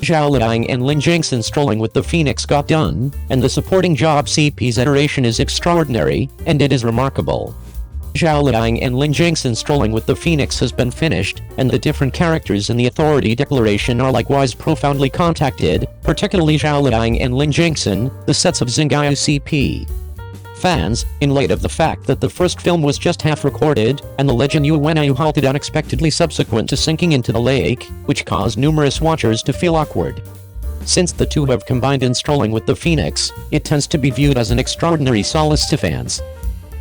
Zhao Liying and Lin Gengxin strolling with the Phoenix got done, and the supporting job CP's iteration is extraordinary, and it is remarkable. Zhao Liying and Lin Gengxin strolling with the Phoenix has been finished, and the different characters in the authority declaration are likewise profoundly contacted, particularly Zhao Liying and Lin Gengxin, the sets of Zheng Yecheng CP. Fans, in light of the fact that the first film was just half recorded, and the legend Yu halted unexpectedly subsequent to sinking into the lake, which caused numerous watchers to feel awkward. Since the two have combined in strolling with the Phoenix, it tends to be viewed as an extraordinary solace to fans.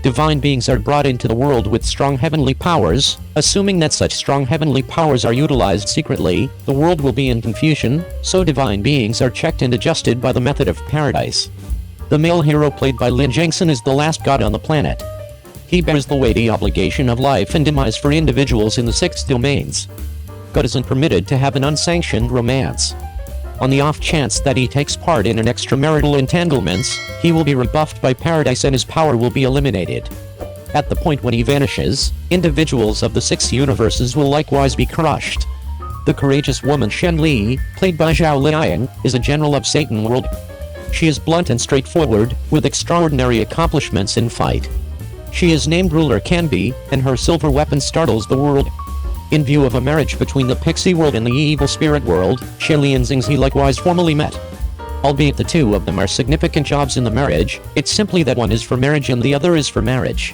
Divine beings are brought into the world with strong heavenly powers. Assuming that such strong heavenly powers are utilized secretly, the world will be in confusion, so divine beings are checked and adjusted by the method of paradise. The male hero played by Lin Gengxin is the last god on the planet. He bears the weighty obligation of life and demise for individuals in the 6 domains. God isn't permitted to have an unsanctioned romance. On the off chance that he takes part in an extramarital entanglements, he will be rebuffed by paradise and his power will be eliminated. At the point when he vanishes, individuals of the 6 universes will likewise be crushed. The courageous woman Shen Li, played by Zhao Liying, is a general of Satan world. She is blunt and straightforward, with extraordinary accomplishments in fight. She is named Ruler Canby, and her silver weapon startles the world. In view of a marriage between the pixie world and the evil spirit world, Shen Li and Zheng likewise formally met. Albeit the two of them are significant jobs in the marriage, it's simply that one is for marriage and the other is for marriage.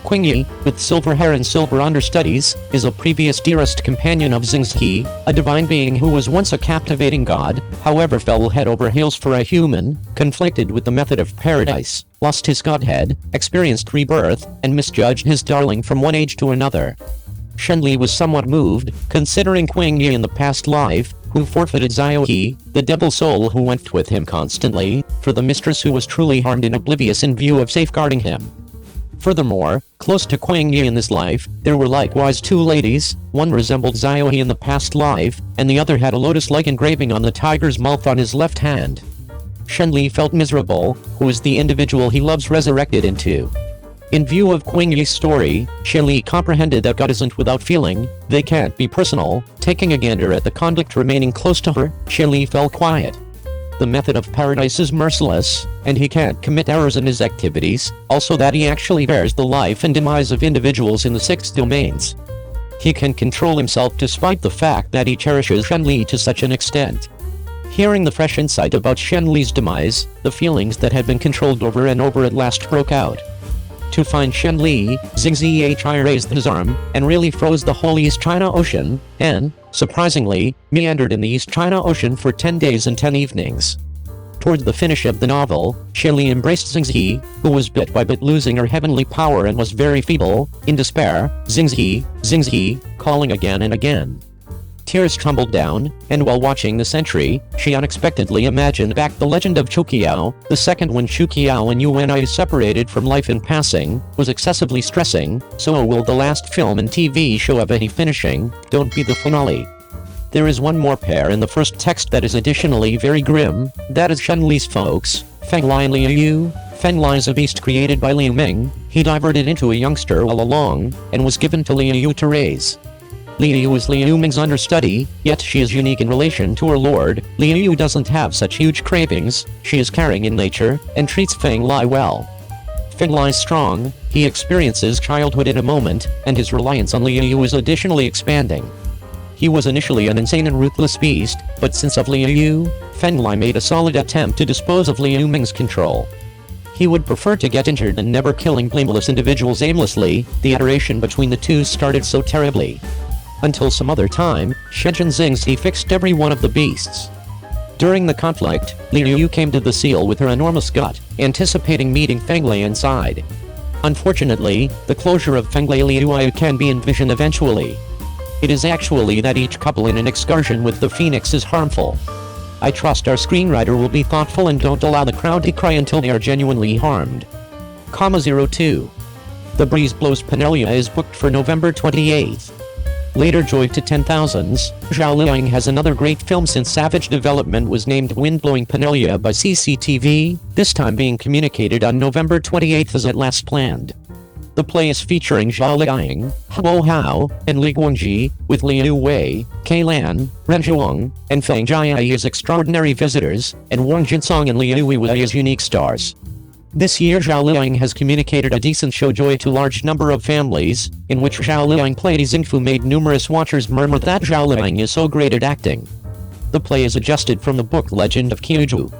Qing Yi, with silver hair and silver understudies, is a previous dearest companion of Zheng, a divine being who was once a captivating god, however fell head over heels for a human, conflicted with the method of paradise, lost his godhead, experienced rebirth, and misjudged his darling from one age to another. Shen Li was somewhat moved, considering Qing Yi in the past life, who forfeited Zhao He, the devil soul who went with him constantly, for the mistress who was truly harmed and oblivious in view of safeguarding him. Furthermore, close to Qing Yi in this life, there were likewise 2 ladies, one resembled Zhao He in the past life, and the other had a lotus-like engraving on the tiger's mouth on his left hand. Shen Li felt miserable, who is the individual he loves resurrected into. In view of Qing Yi's story, Shen Li comprehended that God isn't without feeling, they can't be personal. Taking a gander at the convict remaining close to her, Shen Li fell quiet. The method of paradise is merciless, and he can't commit errors in his activities, also that he actually bears the life and demise of individuals in the 6 domains. He can control himself despite the fact that he cherishes Shen Li to such an extent. Hearing the fresh insight about Shen Li's demise, the feelings that had been controlled over and over at last broke out. To find Shen Li, Zheng raised his arm, and really froze the whole East China Ocean, and, surprisingly, meandered in the East China Ocean for 10 days and 10 evenings. Towards the finish of the novel, Shen Li embraced Zheng, who was bit by bit losing her heavenly power and was very feeble. In despair, Zheng, calling again and again. Tears tumbled down, and while watching the century, she unexpectedly imagined back the legend of Chuqiao. The second when Chuqiao and Uni separated from life in passing, was excessively stressing, so will the last film and TV show have any finishing, don't be the finale. There is one more pair in the first text that is additionally very grim, that is Shen Li's folks, Fenglai and Liu. Fenglai is a beast created by Liu Ming, he diverted into a youngster all along, and was given to Liu to raise. Liu is Liu Ming's understudy, yet she is unique in relation to her lord. Liu doesn't have such huge cravings, she is caring in nature, and treats Fenglai well. Fenglai is strong, he experiences childhood in a moment, and his reliance on Liu is additionally expanding. He was initially an insane and ruthless beast, but since of Liu, Fenglai made a solid attempt to dispose of Liu Ming's control. He would prefer to get injured than never killing blameless individuals aimlessly. The iteration between the two started so terribly. Until some other time, Shenzhen Zheng fixed every one of the beasts. During the conflict, Liu came to the seal with her enormous gut, anticipating meeting Fenglai inside. Unfortunately, the closure of Fenglai Liu can be envisioned eventually. It is actually that each couple in an excursion with the Phoenix is harmful. I trust our screenwriter will be thoughtful and don't allow the crowd to cry until they are genuinely harmed. 02. The Breeze Blows Penelia is booked for November 28th. Later joy to 10,000s, Zhao Liying has another great film since Savage Development was named Wind-Blowing Penelia by CCTV, this time being communicated on November 28th as at last planned. The play is featuring Zhao Liying, Huo Hao, and Li Guangji, with Liu Wei, Kai Lan, Ren Zhuang, and Fang Jiai as extraordinary visitors, and Wang Jinsong and Liu Wei as unique stars. This year Zhao Liying has communicated a decent showjoy to large number of families, in which Zhao Liying played Zingfu made numerous watchers murmur that Zhao Liying is so great at acting. The play is adjusted from the book Legend of Qiuzhu.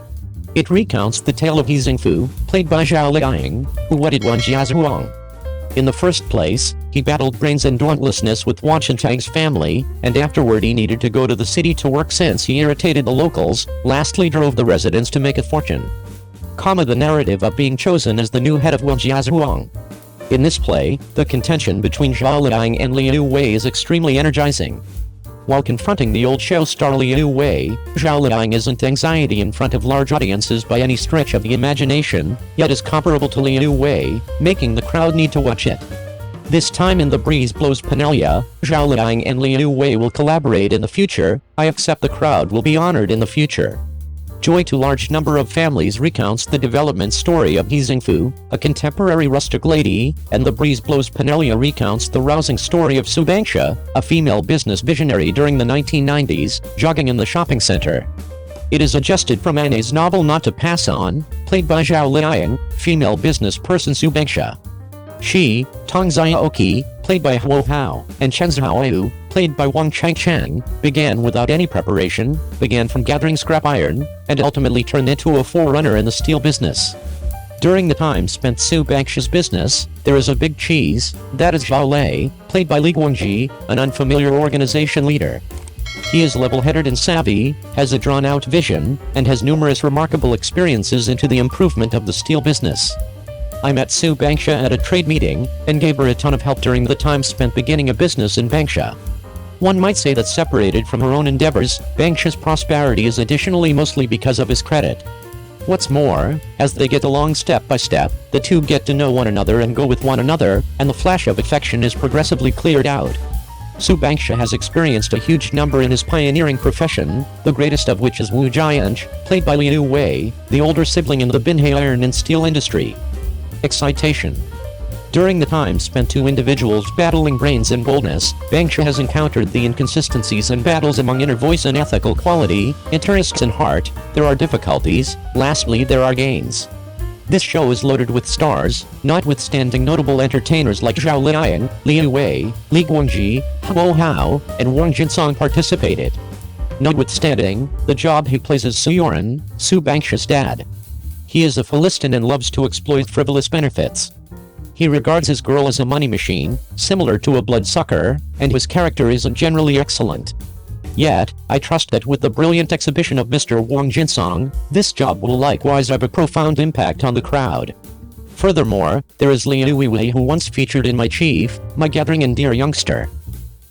It recounts the tale of Zingfu, played by Zhao Liying, who wedded Wan Jiazhuang. In the first place, he battled brains and dauntlessness with Wan Chintang's family, and afterward he needed to go to the city to work since he irritated the locals, lastly drove the residents to make a fortune. The narrative of being chosen as the new head of Wan Jiazhuang. In this play, the contention between Zhao Liying and Liu Wei is extremely energizing. While confronting the old show star Liu Wei, Zhao Liying isn't anxiety in front of large audiences by any stretch of the imagination, yet is comparable to Liu Wei, making the crowd need to watch it. This time in The Breeze Blows Penelia, Zhao Liying and Liu Wei will collaborate in the future. I accept the crowd will be honored in the future. Joy to Large Number of Families recounts the development story of Zingfu, a contemporary rustic lady, and The Breeze Blows Penelia recounts the rousing story of Su Bangxia, a female business visionary during the 1990s, jogging in the shopping center. It is adjusted from Anne's novel Not to Pass On, played by Zhao Liying, female business person Su Bangxia. She, Tong Xiaoqi, played by Huo Hao, and Chen Zhaoyu, played by Wang Changchang, began without any preparation, began from gathering scrap iron, and ultimately turned into a forerunner in the steel business. During the time spent Su Bangxia's business, there is a big cheese, that is Zhao Lei, played by Li Guangji, an unfamiliar organization leader. He is level-headed and savvy, has a drawn-out vision, and has numerous remarkable experiences into the improvement of the steel business. I met Su Bangxia at a trade meeting, and gave her a ton of help during the time spent beginning a business in Bangxia. One might say that separated from her own endeavors, Bangxia's prosperity is additionally mostly because of his credit. What's more, as they get along step by step, the two get to know one another and go with one another, and the flash of affection is progressively cleared out. Su Bangxia has experienced a huge number in his pioneering profession, the greatest of which is Wu Jianzhi, played by Liu Wei, the older sibling in the Binhe iron and steel industry. Excitation. During the time spent two individuals battling brains and boldness, Bangxia has encountered the inconsistencies and battles among inner voice and ethical quality, interests and heart. There are difficulties, lastly there are gains. This show is loaded with stars, notwithstanding notable entertainers like Zhao Liying, Liu Wei, Li Guangji, Huo Hao, and Wang Jinsong participated. Notwithstanding, the job he plays is Su Yoran, Su Bangxia's dad. He is a Philistine and loves to exploit frivolous benefits. He regards his girl as a money machine, similar to a bloodsucker, and his character isn't generally excellent. Yet, I trust that with the brilliant exhibition of Mr. Wang Jinsong, this job will likewise have a profound impact on the crowd. Furthermore, there is Liu Wei who once featured in My Chief, My Gathering and Dear Youngster.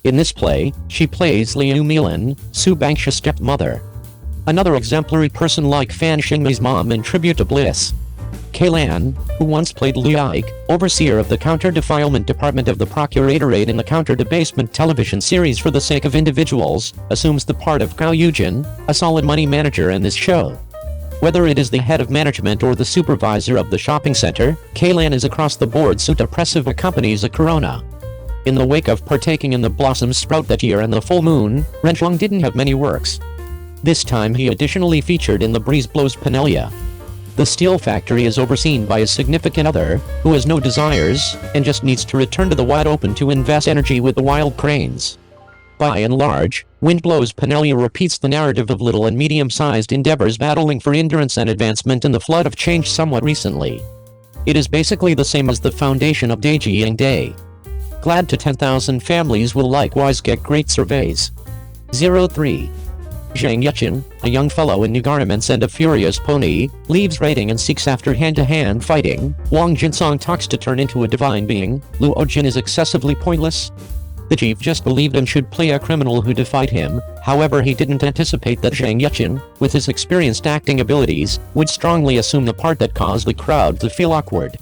In this play, she plays Liu Milan, Su Bangxia's stepmother. Another exemplary person like Fan Xingmei's mom in Tribute to Bliss. Kai Lan, who once played Liu Ike, overseer of the counter-defilement department of the Procuratorate in the counter-debasement television series For the Sake of Individuals, assumes the part of Gao Yujin, a solid money manager in this show. Whether it is the head of management or the supervisor of the shopping center, Kai Lan is across the board so depressive accompanies a corona. In the wake of partaking in the blossoms sprout that year and the full moon, Ren Zhuang didn't have many works. This time he additionally featured in The Breeze Blows Penelia. The steel factory is overseen by a significant other, who has no desires, and just needs to return to the wide open to invest energy with the wild cranes. By and large, Wind Blows Penelia repeats the narrative of little and medium-sized endeavors battling for endurance and advancement in the flood of change somewhat recently. It is basically the same as the foundation of Daijiying Day. Glad to 10,000 families will likewise get great surveys. 03. Zheng Yecheng, a young fellow in new garments and a furious pony, leaves writing and seeks after hand-to-hand fighting. Wang Jinsong talks to turn into a divine being. Luo Jin is excessively pointless. The chief just believed and should play a criminal who defied him. However, he didn't anticipate that Zheng Yecheng, with his experienced acting abilities, would strongly assume the part that caused the crowd to feel awkward.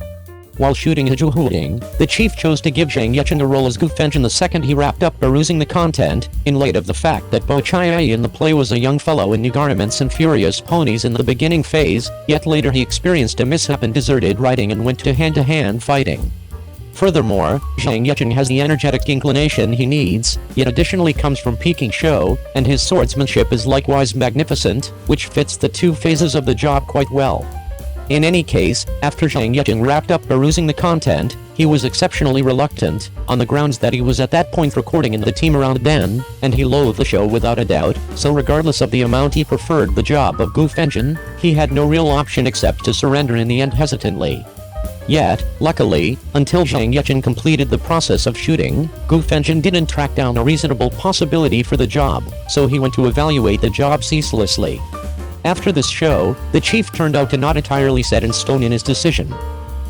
While shooting a Zhuhuling, the chief chose to give Zheng Yecheng a role as Gufengzhen the second he wrapped up perusing the content, in light of the fact that Bo Chiai in the play was a young fellow in new garments and furious ponies in the beginning phase, yet later he experienced a mishap and deserted writing and went to hand-to-hand fighting. Furthermore, Zheng Yecheng has the energetic inclination he needs, yet additionally comes from Peking show, and his swordsmanship is likewise magnificent, which fits the two phases of the job quite well. In any case, after Zheng Yecheng wrapped up perusing the content, he was exceptionally reluctant, on the grounds that he was at that point recording in the team around then, and he loathed the show without a doubt, so regardless of the amount he preferred the job of Goof Engine, he had no real option except to surrender in the end hesitantly. Yet, luckily, until Zheng Yecheng completed the process of shooting, Goof Engine didn't track down a reasonable possibility for the job, so he went to evaluate the job ceaselessly. After this show, the chief turned out to not entirely set in stone in his decision.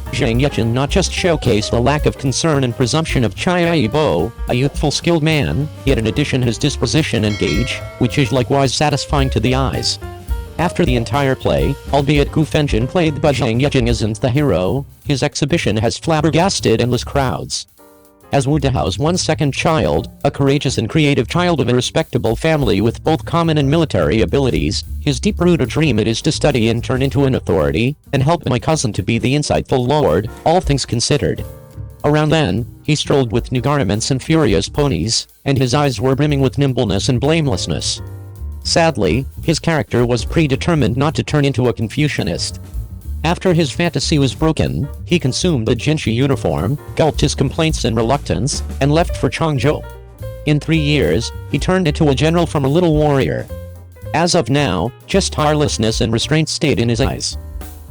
Zheng Yecheng not just showcased a lack of concern and presumption of Chai Yibo, a youthful skilled man, yet in addition his disposition and gauge, which is likewise satisfying to the eyes. After the entire play, albeit Goof Engine played by Zheng Yecheng isn't the hero, his exhibition has flabbergasted endless crowds. As Wu Dahao's one second child, a courageous and creative child of a respectable family with both common and military abilities, his deep-rooted dream it is to study and turn into an authority, and help my cousin to be the insightful lord, all things considered. Around then, he strolled with new garments and furious ponies, and his eyes were brimming with nimbleness and blamelessness. Sadly, his character was predetermined not to turn into a Confucianist. After his fantasy was broken, he consumed the Jinshi uniform, gulped his complaints and reluctance, and left for Changzhou. In 3 years, he turned into a general from a little warrior. As of now, just tirelessness and restraint stayed in his eyes.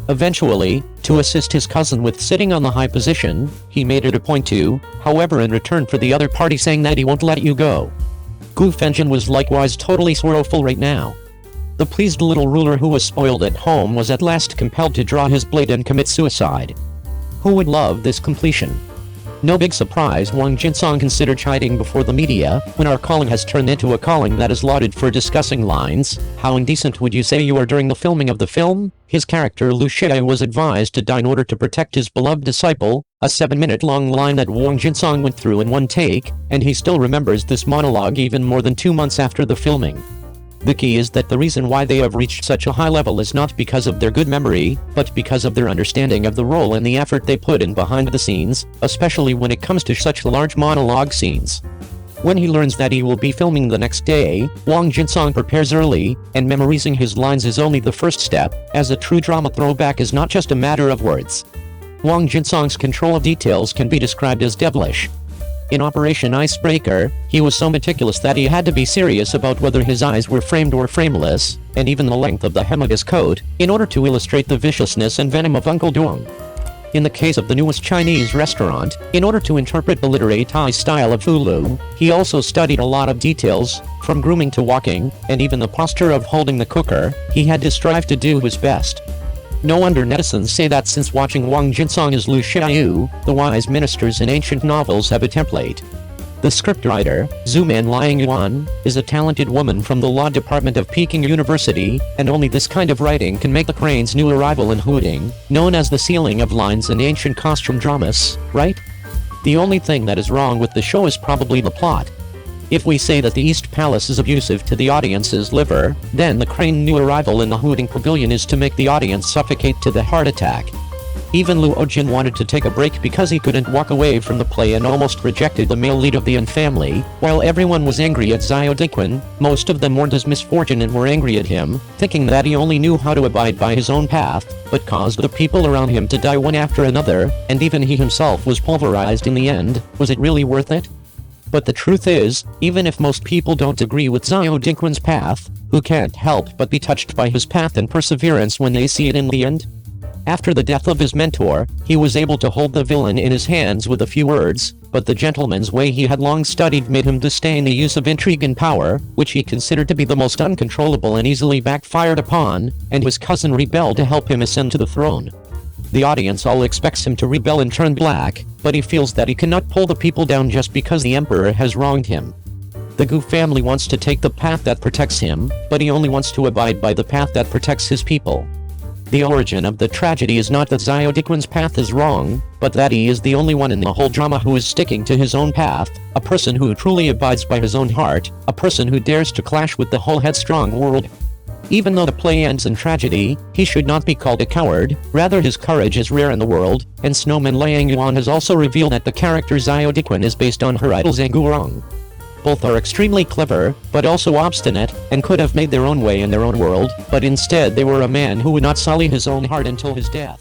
Eventually, to assist his cousin with sitting on the high position, he made it a point to, however, in return for the other party saying that he won't let you go. Goof Engine was likewise totally sorrowful right now. The pleased little ruler who was spoiled at home was at last compelled to draw his blade and commit suicide. Who would love this completion? No big surprise Wang Jinsong considered chiding before the media, when our calling has turned into a calling that is lauded for discussing lines. How indecent would you say you are during the filming of the film? His character Lu Xie was advised to die in order to protect his beloved disciple, a 7-minute-long line that Wang Jinsong went through in one take, and he still remembers this monologue even more than 2 months after the filming. The key is that the reason why they have reached such a high level is not because of their good memory, but because of their understanding of the role and the effort they put in behind the scenes, especially when it comes to such large monologue scenes. When he learns that he will be filming the next day, Wang Jinsong prepares early, and memorizing his lines is only the first step, as a true drama throwback is not just a matter of words. Wang Jinsong's control of details can be described as devilish. In Operation Icebreaker, he was so meticulous that he had to be serious about whether his eyes were framed or frameless, and even the length of the hem of his coat, in order to illustrate the viciousness and venom of Uncle Duong. In the case of the newest Chinese restaurant, in order to interpret the literary Thai style of Fulu, he also studied a lot of details, from grooming to walking, and even the posture of holding the cooker. He had to strive to do his best. No wonder netizens say that since watching Wang Jinsong as Lu Xiaoyu, the wise ministers in ancient novels have a template. The scriptwriter, Zuman Liying Yuan, is a talented woman from the law department of Peking University, and only this kind of writing can make the crane's new arrival in hooting, known as the sealing of lines in ancient costume dramas, right? The only thing that is wrong with the show is probably the plot. If we say that the East Palace is abusive to the audience's liver, then the crane new arrival in the hooting pavilion is to make the audience suffocate to the heart attack. Even Luo Jin wanted to take a break because he couldn't walk away from the play and almost rejected the male lead of the Yin family. While everyone was angry at Zhao Dingquan, most of them mourned his misfortune and were angry at him, thinking that he only knew how to abide by his own path, but caused the people around him to die one after another, and even he himself was pulverized in the end. Was it really worth it? But the truth is, even if most people don't agree with Zhao Dingquan's path, who can't help but be touched by his path and perseverance when they see it in the end? After the death of his mentor, he was able to hold the villain in his hands with a few words, but the gentleman's way he had long studied made him disdain the use of intrigue and power, which he considered to be the most uncontrollable and easily backfired upon, and his cousin rebelled to help him ascend to the throne. The audience all expects him to rebel and turn black, but he feels that he cannot pull the people down just because the emperor has wronged him. The Gu family wants to take the path that protects him, but he only wants to abide by the path that protects his people. The origin of the tragedy is not that Zhao Dingquan's path is wrong, but that he is the only one in the whole drama who is sticking to his own path, a person who truly abides by his own heart, a person who dares to clash with the whole headstrong world. Even though the play ends in tragedy, he should not be called a coward, rather his courage is rare in the world, and Snowman Liying Yuan has also revealed that the character Zhao is based on her idol Zheng Yecheng. Both are extremely clever, but also obstinate, and could have made their own way in their own world, but instead they were a man who would not sully his own heart until his death.